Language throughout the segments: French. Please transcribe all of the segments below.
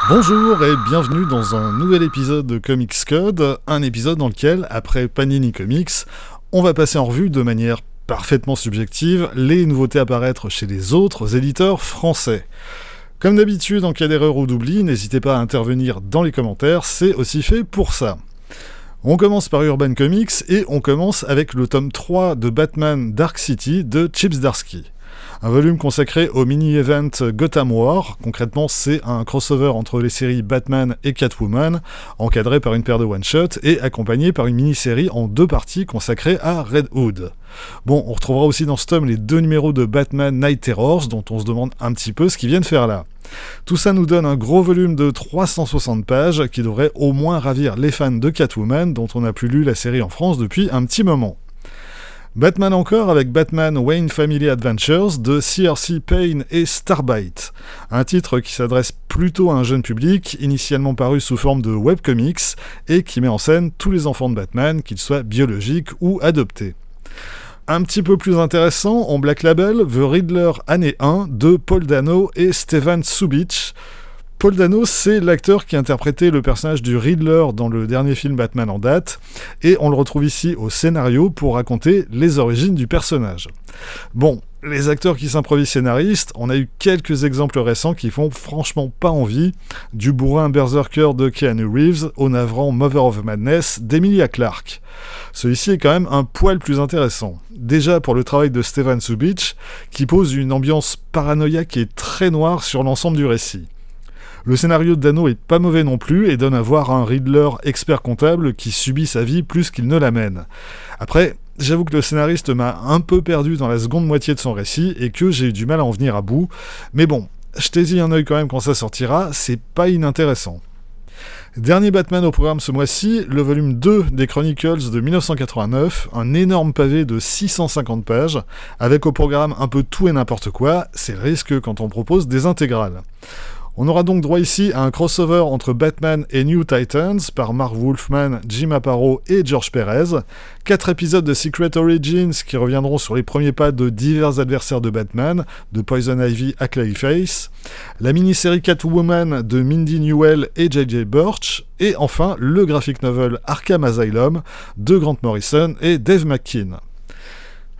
Bonjour et bienvenue dans un nouvel épisode de Comics Code, un épisode dans lequel, après Panini Comics, on va passer en revue de manière parfaitement subjective les nouveautés à paraître chez les autres éditeurs français. Comme d'habitude, en cas d'erreur ou d'oubli, n'hésitez pas à intervenir dans les commentaires, c'est aussi fait pour ça. On commence par Urban Comics et on commence avec le tome 3 de Batman Dark City de Chip Zdarsky. Un volume consacré au mini-event Gotham War. Concrètement, c'est un crossover entre les séries Batman et Catwoman, encadré par une paire de one-shots et accompagné par une mini-série en 2 parties consacrée à Red Hood. Bon, on retrouvera aussi dans ce tome les 2 numéros de Batman Night Terrors, dont on se demande un petit peu ce qu'ils viennent faire là. Tout ça nous donne un gros volume de 360 pages qui devrait au moins ravir les fans de Catwoman, dont on n'a plus lu la série en France depuis un petit moment. Batman encore avec Batman Wayne Family Adventures de CRC Payne et Starbite, un titre qui s'adresse plutôt à un jeune public, initialement paru sous forme de webcomics et qui met en scène tous les enfants de Batman, qu'ils soient biologiques ou adoptés. Un petit peu plus intéressant, en Black Label, The Riddler année 1 de Paul Dano et Stevan Subic. Paul Dano, c'est l'acteur qui interprétait le personnage du Riddler dans le dernier film Batman en date, et on le retrouve ici au scénario pour raconter les origines du personnage. Bon, les acteurs qui s'improvisent scénaristes, on a eu quelques exemples récents qui font franchement pas envie, du bourrin berserker de Keanu Reeves au navrant Mother of Madness d'Emilia Clarke. Celui-ci est quand même un poil plus intéressant. Déjà pour le travail de Stevan Subic, qui pose une ambiance paranoïaque et très noire sur l'ensemble du récit. Le scénario de Dano est pas mauvais non plus et donne à voir un Riddler expert comptable qui subit sa vie plus qu'il ne l'amène. Après, j'avoue que le scénariste m'a un peu perdu dans la seconde moitié de son récit et que j'ai eu du mal à en venir à bout, mais bon, jetez-y un œil quand même quand ça sortira, c'est pas inintéressant. Dernier Batman au programme ce mois-ci, le volume 2 des Chronicles de 1989, un énorme pavé de 650 pages, avec au programme un peu tout et n'importe quoi, c'est le risque quand on propose des intégrales. On aura donc droit ici à un crossover entre Batman et New Titans par Marv Wolfman, Jim Aparo et George Perez, 4 épisodes de Secret Origins qui reviendront sur les premiers pas de divers adversaires de Batman, de Poison Ivy à Clayface, la mini-série Catwoman de Mindy Newell et J.J. Birch, et enfin le graphic novel Arkham Asylum de Grant Morrison et Dave McKean.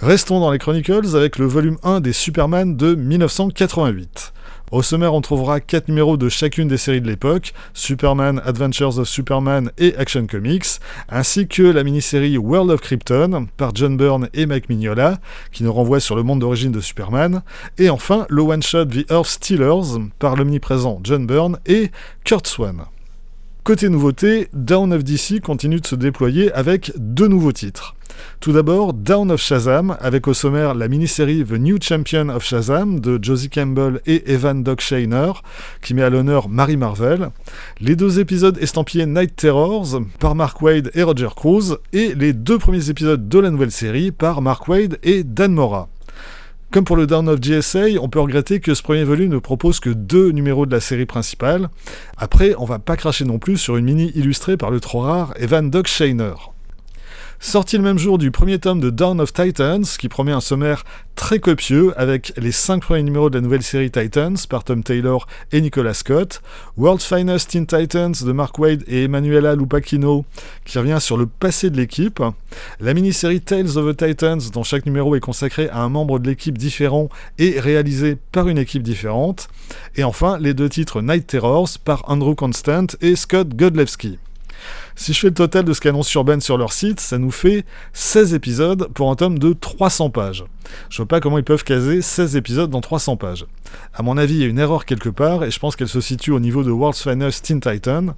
Restons dans les Chronicles avec le volume 1 des Superman de 1988. Au sommaire, on trouvera 4 numéros de chacune des séries de l'époque, Superman, Adventures of Superman et Action Comics, ainsi que la mini-série World of Krypton par John Byrne et Mike Mignola, qui nous renvoie sur le monde d'origine de Superman, et enfin le one-shot The Earth Stealers par l'omniprésent John Byrne et Curt Swan. Côté nouveauté, Dawn of DC continue de se déployer avec 2 nouveaux titres. Tout d'abord, Dawn of Shazam, avec au sommaire la mini-série The New Champion of Shazam de Josie Campbell et Evan Doc Shainer, qui met à l'honneur Mary Marvel, les 2 épisodes estampillés Night Terrors par Mark Waid et Roger Cruz, et les 2 premiers épisodes de la nouvelle série par Mark Waid et Dan Mora. Comme pour le Dawn of GSA, on peut regretter que ce premier volume ne propose que 2 numéros de la série principale. Après, on va pas cracher non plus sur une mini illustrée par le trop rare Evan Doc Shainer. Sorti le même jour du premier tome de Dawn of Titans, qui promet un sommaire très copieux avec les 5 premiers numéros de la nouvelle série Titans par Tom Taylor et Nicolas Scott, World's Finest Teen Titans de Mark Waid et Emanuela Lupacchino, qui revient sur le passé de l'équipe, la mini-série Tales of the Titans, dont chaque numéro est consacré à un membre de l'équipe différent et réalisé par une équipe différente, et enfin les 2 titres Night Terrors par Andrew Constant et Scott Godlewski. Si je fais le total de ce qu'annonce Urban sur leur site, ça nous fait 16 épisodes pour un tome de 300 pages. Je vois pas comment ils peuvent caser 16 épisodes dans 300 pages. À mon avis, il y a une erreur quelque part, et je pense qu'elle se situe au niveau de World's Finest Teen Titan.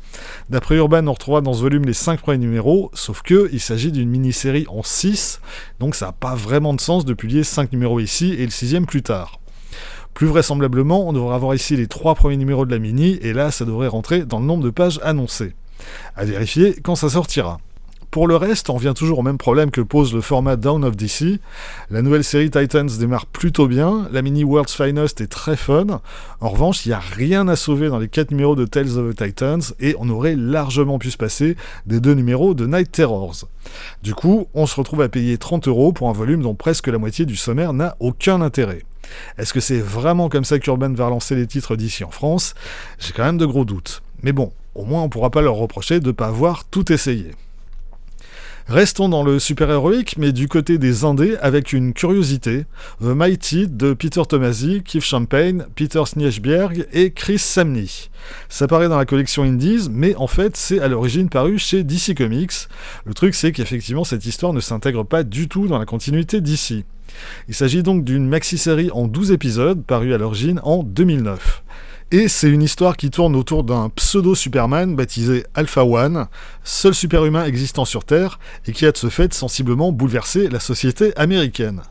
D'après Urban, on retrouvera dans ce volume les 5 premiers numéros, sauf que il s'agit d'une mini-série en 6, donc ça n'a pas vraiment de sens de publier 5 numéros ici et le 6e plus tard. Plus vraisemblablement, on devrait avoir ici les 3 premiers numéros de la mini, et là, ça devrait rentrer dans le nombre de pages annoncées. À vérifier quand ça sortira. Pour le reste, on revient toujours au même problème que pose le format Dawn of DC. La nouvelle série Titans démarre plutôt bien, la mini World's Finest est très fun. En revanche, il n'y a rien à sauver dans les 4 numéros de Tales of the Titans, et on aurait largement pu se passer des 2 numéros de Night Terrors. Du coup, on se retrouve à payer 30€ pour un volume dont presque la moitié du sommaire n'a aucun intérêt. Est-ce que c'est vraiment comme ça qu'Urban va relancer les titres d'ici en France ? J'ai quand même de gros doutes. Mais bon, au moins on pourra pas leur reprocher de pas avoir tout essayé. Restons dans le super-héroïque, mais du côté des indés, avec une curiosité. The Mighty de Peter Tomasi, Keith Champagne, Peter Snieshberg et Chris Samney. Ça paraît dans la collection Indies, mais en fait, c'est à l'origine paru chez DC Comics. Le truc, c'est qu'effectivement, cette histoire ne s'intègre pas du tout dans la continuité DC. Il s'agit donc d'une maxi-série en 12 épisodes, parue à l'origine en 2009. Et c'est une histoire qui tourne autour d'un pseudo-Superman baptisé Alpha One, seul super-humain existant sur Terre, et qui a de ce fait sensiblement bouleversé la société américaine.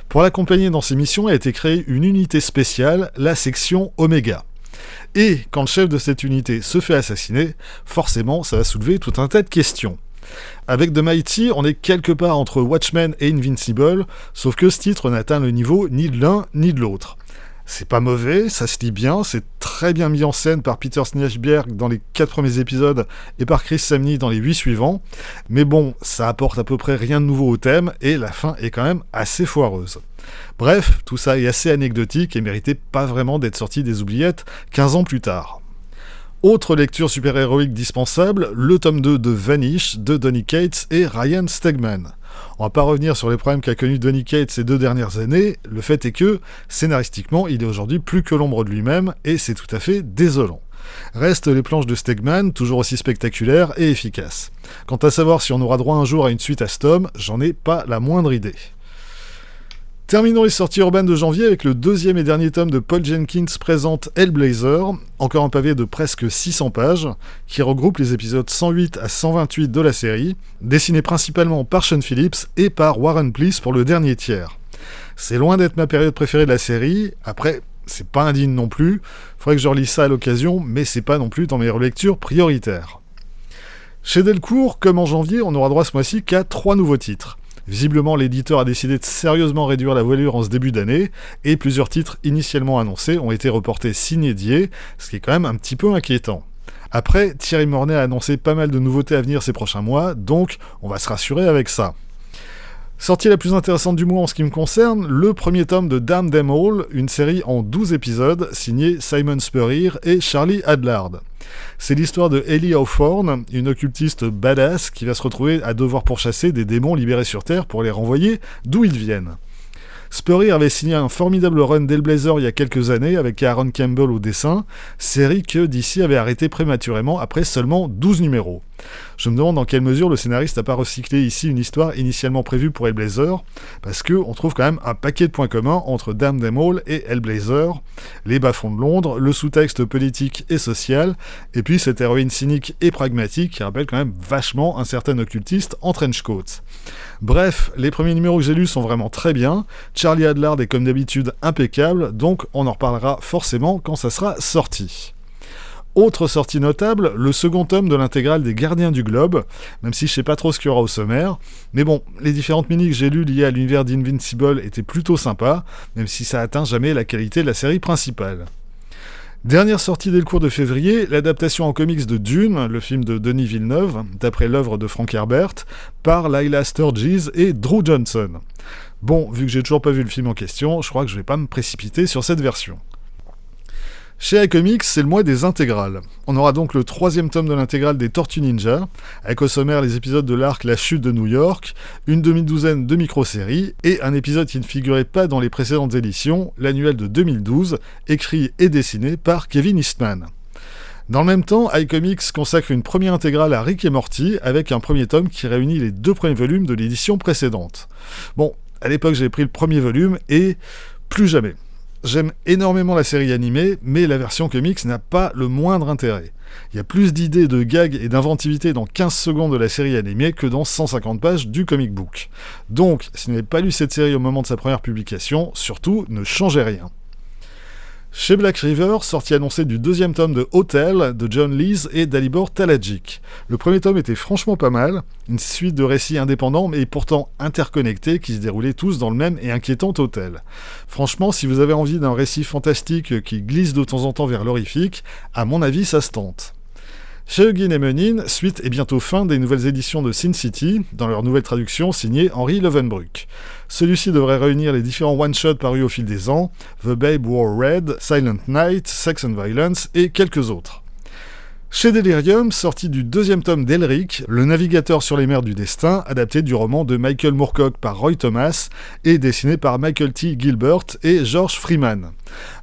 Pour l'accompagner dans ses missions a été créée une unité spéciale, la section Omega. Et quand le chef de cette unité se fait assassiner, forcément ça va soulever tout un tas de questions. Avec The Mighty, on est quelque part entre Watchmen et Invincible, sauf que ce titre n'atteint le niveau ni de l'un ni de l'autre. C'est pas mauvais, ça se lit bien, c'est très bien mis en scène par Peter Snieshberg dans les 4 premiers épisodes et par Chris Samney dans les 8 suivants, mais bon, ça apporte à peu près rien de nouveau au thème et la fin est quand même assez foireuse. Bref, tout ça est assez anecdotique et méritait pas vraiment d'être sorti des oubliettes 15 ans plus tard. Autre lecture super-héroïque dispensable, le tome 2 de Vanish de Donny Cates et Ryan Stegman. On va pas revenir sur les problèmes qu'a connu Donny Cates ces 2 dernières années, le fait est que, scénaristiquement, il est aujourd'hui plus que l'ombre de lui-même, et c'est tout à fait désolant. Restent les planches de Stegman, toujours aussi spectaculaires et efficaces. Quant à savoir si on aura droit un jour à une suite à ce tome, j'en ai pas la moindre idée. Terminons les sorties urbaines de janvier avec le 2e et dernier tome de Paul Jenkins présente Hellblazer, encore un pavé de presque 600 pages, qui regroupe les épisodes 108 à 128 de la série, dessinés principalement par Sean Phillips et par Warren Pleece pour le dernier tiers. C'est loin d'être ma période préférée de la série, après, c'est pas indigne non plus, faudrait que je relise ça à l'occasion, mais c'est pas non plus dans mes relectures prioritaires. Chez Delcourt, comme en janvier, on aura droit ce mois-ci qu'à 3 nouveaux titres. Visiblement, l'éditeur a décidé de sérieusement réduire la voilure en ce début d'année, et plusieurs titres initialement annoncés ont été reportés sine-die, ce qui est quand même un petit peu inquiétant. Après, Thierry Mornay a annoncé pas mal de nouveautés à venir ces prochains mois, donc on va se rassurer avec ça. Sortie la plus intéressante du mois en ce qui me concerne, le premier tome de Damn Them All, une série en 12 épisodes, signée Simon Spurrier et Charlie Adlard. C'est l'histoire de Ellie Hawthorne, une occultiste badass qui va se retrouver à devoir pourchasser des démons libérés sur Terre pour les renvoyer d'où ils viennent. Spurrier avait signé un formidable run d'Hellblazer il y a quelques années avec Aaron Campbell au dessin, série que DC avait arrêtée prématurément après seulement 12 numéros. Je me demande dans quelle mesure le scénariste n'a pas recyclé ici une histoire initialement prévue pour Hellblazer, parce qu'on trouve quand même un paquet de points communs entre Damn Them All et Hellblazer, les bas-fonds de Londres, le sous-texte politique et social, et puis cette héroïne cynique et pragmatique qui rappelle quand même vachement un certain occultiste en trench coat. Bref, les premiers numéros que j'ai lus sont vraiment très bien, Charlie Adlard est comme d'habitude impeccable, donc on en reparlera forcément quand ça sera sorti. Autre sortie notable, le second tome de l'intégrale des Gardiens du Globe, même si je sais pas trop ce qu'il y aura au sommaire, mais bon, les différentes minis que j'ai lues liées à l'univers d'Invincible étaient plutôt sympas, même si ça atteint jamais la qualité de la série principale. Dernière sortie dès le cours de février, l'adaptation en comics de Dune, le film de Denis Villeneuve, d'après l'œuvre de Frank Herbert, par Lila Sturgis et Drew Johnson. Bon, vu que j'ai toujours pas vu le film en question, je crois que je vais pas me précipiter sur cette version. Chez iComics, c'est le mois des intégrales. On aura donc le 3e tome de l'intégrale des Tortues Ninja, avec au sommaire les épisodes de l'arc La Chute de New York, une demi-douzaine de micro-séries, et un épisode qui ne figurait pas dans les précédentes éditions, l'annuel de 2012, écrit et dessiné par Kevin Eastman. Dans le même temps, iComics consacre une première intégrale à Rick et Morty, avec un premier tome qui réunit les 2 premiers volumes de l'édition précédente. Bon, à l'époque j'ai pris le premier volume, et plus jamais. J'aime énormément la série animée, mais la version comics n'a pas le moindre intérêt. Il y a plus d'idées, de gags et d'inventivité dans 15 secondes de la série animée que dans 150 pages du comic book. Donc, si vous n'avez pas lu cette série au moment de sa première publication, surtout, ne changez rien. Chez Black River, sortie annoncée du deuxième tome de Hotel de John Lees et Dalibor Talajic. Le premier tome était franchement pas mal, une suite de récits indépendants mais pourtant interconnectés qui se déroulaient tous dans le même et inquiétant hôtel. Franchement, si vous avez envie d'un récit fantastique qui glisse de temps en temps vers l'horrifique, à mon avis ça se tente. Chez Huggin et Munin, suite et bientôt fin des nouvelles éditions de Sin City, dans leur nouvelle traduction signée Henry Lovenbroek. Celui-ci devrait réunir les différents one-shots parus au fil des ans, The Babe Wore Red, Silent Night, Sex and Violence et quelques autres. Chez Delirium, sorti du deuxième tome d'Elric, le navigateur sur les mers du destin, adapté du roman de Michael Moorcock par Roy Thomas et dessiné par Michael T. Gilbert et George Freeman.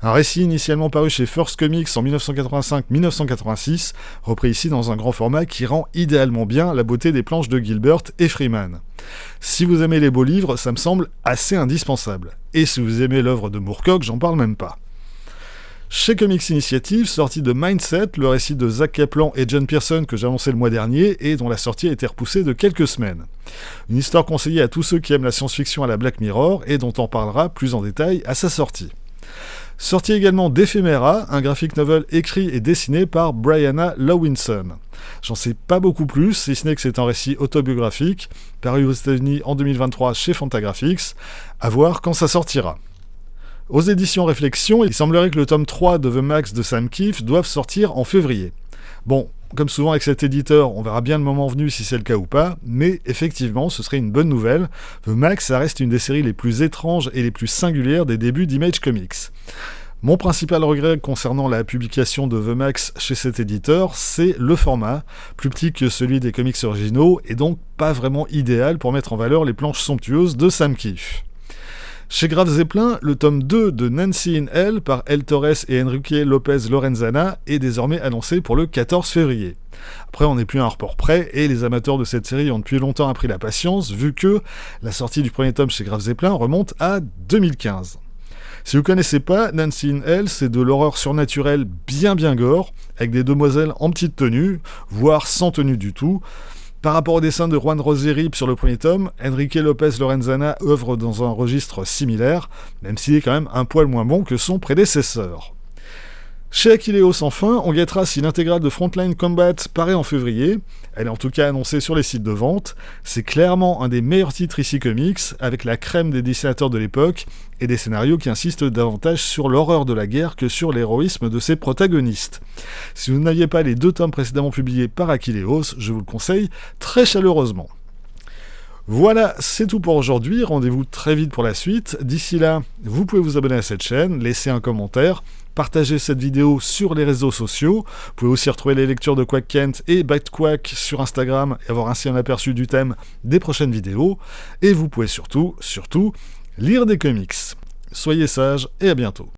Un récit initialement paru chez First Comics en 1985-1986, repris ici dans un grand format qui rend idéalement bien la beauté des planches de Gilbert et Freeman. Si vous aimez les beaux livres, ça me semble assez indispensable. Et si vous aimez l'œuvre de Moorcock, j'en parle même pas. Chez Comics Initiative, sorti de Mindset, le récit de Zach Kaplan et John Pearson que j'ai annoncé le mois dernier et dont la sortie a été repoussée de quelques semaines. Une histoire conseillée à tous ceux qui aiment la science-fiction à la Black Mirror et dont on parlera plus en détail à sa sortie. Sorti également d'Ephemera, un graphic novel écrit et dessiné par Brianna Lawinson. J'en sais pas beaucoup plus, si ce n'est que c'est un récit autobiographique, paru aux États-Unis en 2023 chez Fantagraphics, à voir quand ça sortira. Aux éditions Réflexion, il semblerait que le tome 3 de The Max de Sam Kiff doive sortir en février. Bon, comme souvent avec cet éditeur, on verra bien le moment venu si c'est le cas ou pas, mais effectivement, ce serait une bonne nouvelle. The Max, ça reste une des séries les plus étranges et les plus singulières des débuts d'Image Comics. Mon principal regret concernant la publication de The Max chez cet éditeur, c'est le format, plus petit que celui des comics originaux, et donc pas vraiment idéal pour mettre en valeur les planches somptueuses de Sam Kiff. Chez Graf Zeppelin, le tome 2 de Nancy in Hell par El Torres et Enrique Lopez Lorenzana est désormais annoncé pour le 14 février. Après, on n'est plus à un report près et les amateurs de cette série ont depuis longtemps appris la patience vu que la sortie du premier tome chez Graf Zeppelin remonte à 2015. Si vous connaissez pas, Nancy in Hell, c'est de l'horreur surnaturelle bien gore, avec des demoiselles en petite tenue, voire sans tenue du tout. Par rapport au dessin de Juan Roseri sur le premier tome, Enrique Lopez Lorenzana œuvre dans un registre similaire, même s'il est quand même un poil moins bon que son prédécesseur. Chez Achilleos enfin, on guettera si l'intégrale de Frontline Combat paraît en février. Elle est en tout cas annoncée sur les sites de vente. C'est clairement un des meilleurs titres ici comics, avec la crème des dessinateurs de l'époque et des scénarios qui insistent davantage sur l'horreur de la guerre que sur l'héroïsme de ses protagonistes. Si vous n'aviez pas les 2 tomes précédemment publiés par Achilleos, je vous le conseille très chaleureusement. Voilà, c'est tout pour aujourd'hui. Rendez-vous très vite pour la suite. D'ici là, vous pouvez vous abonner à cette chaîne, laisser un commentaire, partager cette vidéo sur les réseaux sociaux. Vous pouvez aussi retrouver les lectures de Quack Kent et Bite Quack sur Instagram et avoir ainsi un aperçu du thème des prochaines vidéos. Et vous pouvez surtout, lire des comics. Soyez sages et à bientôt.